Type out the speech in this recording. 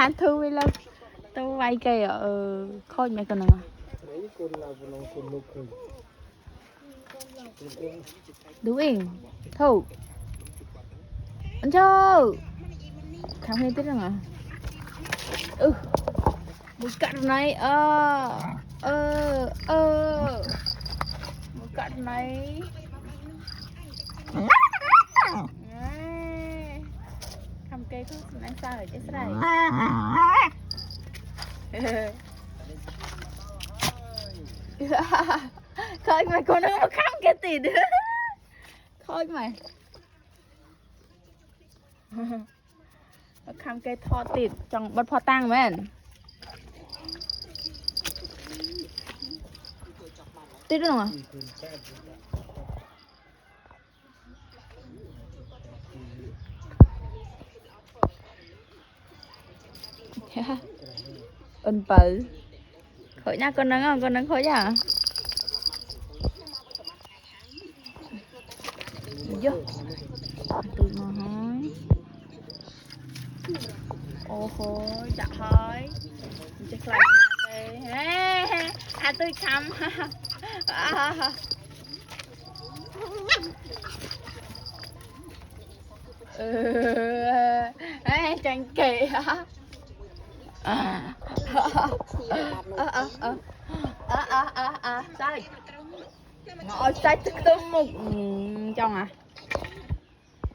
ăn thư với lâu tao vay kìa khôi mẹ con nào đúng yên thâu anh cho khám hết biết rằng à một cạnh này một cạnh này thăm cây có nãy sao rồi chết đây khơi mày con nó khám cái gì nữa khơi mày khám cái thọ tịt trong bật phò tăng mày tịt được không ân bự khởi nha con nắng khởi nha vô tụi mà hỏi ô hô dạ hỏi chắc là tôi khăm chẳng kỳ sai ngồi sai tức tôm một trong à